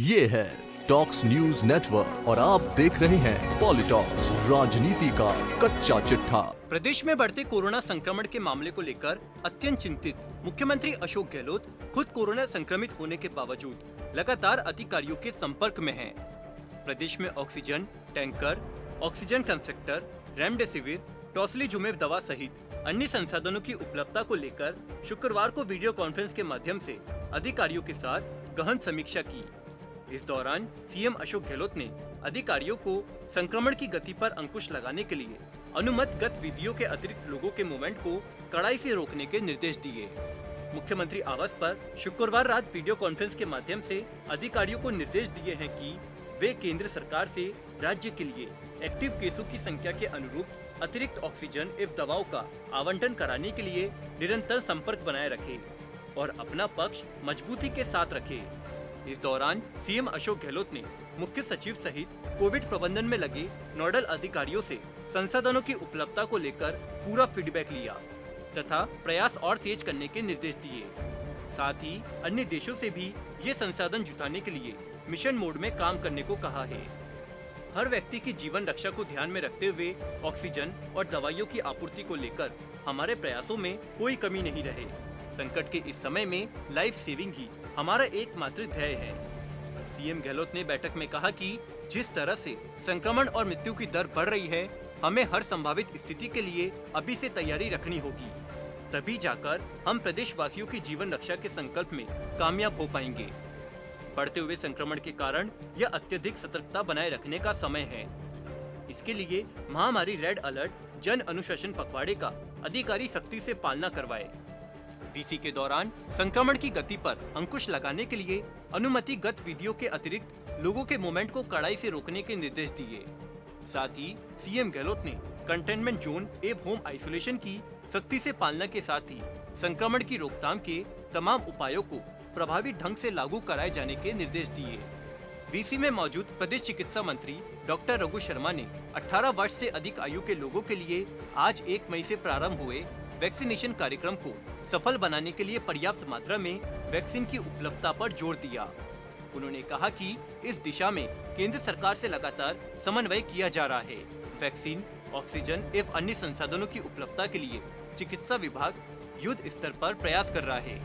ये है talks news network और आप देख रहे हैं पॉलिटॉक्स, राजनीति का कच्चा चिट्ठा। प्रदेश में बढ़ते कोरोना संक्रमण के मामले को लेकर अत्यंत चिंतित मुख्यमंत्री अशोक गहलोत खुद कोरोना संक्रमित होने के बावजूद लगातार अधिकारियों के संपर्क में हैं। प्रदेश में oxygen tanker, oxygen concentrator, remdesivir, tocilizumab दवा सहित अन्य संसाधनों की उपलब्धता को लेकर शुक्रवार को वीडियो कॉन्फ्रेंस के माध्यम से अधिकारियों के साथ गहन समीक्षा की। इस दौरान सीएम अशोक गहलोत ने अधिकारियों को संक्रमण की गति पर अंकुश लगाने के लिए अनुमत गतिविधियों के अतिरिक्त लोगों के मूवमेंट को कड़ाई से रोकने के निर्देश दिए। मुख्यमंत्री आवास पर शुक्रवार रात वीडियो कॉन्फ्रेंस के माध्यम से अधिकारियों को निर्देश दिए हैं कि वे केंद्र सरकार से राज्य के लिए एक्टिव केसों की संख्या के अनुरूप अतिरिक्त ऑक्सीजन एवं दवाओं का आवंटन कराने के लिए निरंतर संपर्क बनाए रखें और अपना पक्ष मजबूती के साथ रखें। इस दौरान सीएम अशोक गहलोत ने मुख्य सचिव सहित कोविड प्रबंधन में लगे नोडल अधिकारियों से संसाधनों की उपलब्धता को लेकर पूरा फीडबैक लिया तथा प्रयास और तेज करने के निर्देश दिए। साथ ही अन्य देशों से भी ये संसाधन जुटाने के लिए मिशन मोड में काम करने को कहा है। हर व्यक्ति की जीवन रक्षा को ध्यान में रखते हुए ऑक्सीजन और दवाइयों की आपूर्ति को लेकर हमारे प्रयासों में कोई कमी नहीं रहे। संकट के इस समय में लाइफ सेविंग ही हमारा एकमात्र ध्येय है। सीएम गहलोत ने बैठक में कहा कि जिस तरह से संक्रमण और मृत्यु की दर बढ़ रही है, हमें हर संभावित स्थिति के लिए अभी से तैयारी रखनी होगी, तभी जाकर हम प्रदेश वासियों की जीवन रक्षा के संकल्प में कामयाब हो पाएंगे। बढ़ते हुए संक्रमण के कारण यह अत्यधिक सतर्कता बनाए रखने का समय है। इसके लिए महामारी रेड अलर्ट जन अनुशासन पखवाड़े का अधिकारी सख्ती से पालना करवाए। डीसी के दौरान संक्रमण की गति पर अंकुश लगाने के लिए अनुमति गतिविधियों के अतिरिक्त लोगों के मूवमेंट को कड़ाई से रोकने के निर्देश दिए। साथ ही सीएम गहलोत ने कंटेनमेंट जोन एवं होम आइसोलेशन की सख्ती से पालना के साथ ही संक्रमण की रोकथाम के तमाम उपायों को प्रभावी ढंग से लागू कराए जाने के निर्देश दिए। वीसी में मौजूद प्रदेश चिकित्सा मंत्री डॉक्टर रघु शर्मा ने 18 वर्ष से अधिक आयु के लोगों के लिए आज 1 मई से प्रारंभ हुए वैक्सीनेशन कार्यक्रम को सफल बनाने के लिए पर्याप्त मात्रा में वैक्सीन की उपलब्धता पर जोर दिया। उन्होंने कहा कि इस दिशा में केंद्र सरकार से लगातार समन्वय किया जा रहा है। वैक्सीन, ऑक्सीजन एवं अन्य संसाधनों की उपलब्धता के लिए चिकित्सा विभाग युद्ध स्तर पर प्रयास कर रहा है।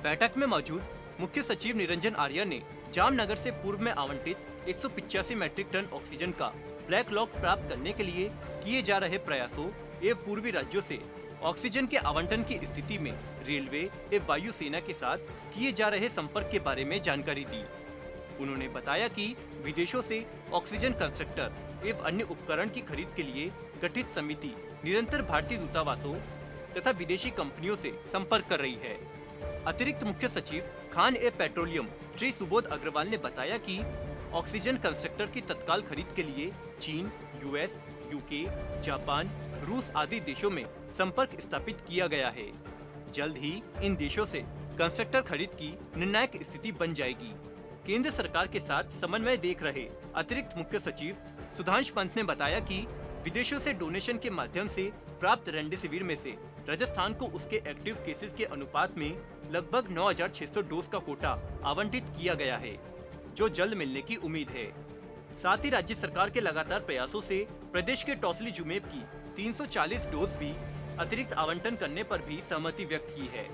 बैठक में मौजूद मुख्य सचिव निरंजन आर्या ने जामनगर से पूर्व में आवंटित 185 मैट्रिक टन ऑक्सीजन का ब्लैक लॉक प्राप्त करने के लिए किए जा रहे प्रयासों एवं पूर्वी राज्यों से ऑक्सीजन के आवंटन की स्थिति में रेलवे एवं वायुसेना के साथ किए जा रहे संपर्क के बारे में जानकारी दी। उन्होंने बताया कि विदेशों से ऑक्सीजन कंसंट्रेटर एवं अन्य उपकरण की खरीद के लिए गठित समिति निरंतर भारतीय दूतावासों तथा विदेशी कंपनियों से संपर्क कर रही है। अतिरिक्त मुख्य सचिव खान एवं पेट्रोलियम श्री सुबोध अग्रवाल ने बताया कि ऑक्सीजन कंसंट्रेटर की तत्काल खरीद के लिए चीन, यूएस, यूके, जापान, रूस आदि देशों में संपर्क स्थापित किया गया है। जल्द ही इन देशों से कंस्ट्रक्टर खरीद की निर्णायक स्थिति बन जाएगी। केंद्र सरकार के साथ समन्वय देख रहे अतिरिक्त मुख्य सचिव सुधांश पंत ने बताया कि विदेशों से डोनेशन के माध्यम से प्राप्त रेमडेसिविर में से राजस्थान को उसके एक्टिव केसेस के अनुपात में लगभग 9,600 डोज का कोटा आवंटित किया गया है, जो जल्द मिलने की उम्मीद है। साथ ही राज्य सरकार के लगातार प्रयासों से प्रदेश के टॉसिलीजुमेब की 340 डोज भी अतिरिक्त आवंटन करने पर भी सहमति व्यक्त की है।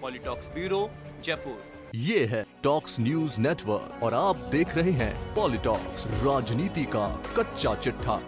पॉलिटॉक्स ब्यूरो, जयपुर। ये है टॉक्स न्यूज नेटवर्क और आप देख रहे हैं पॉलिटॉक्स, राजनीति का कच्चा चिट्ठा।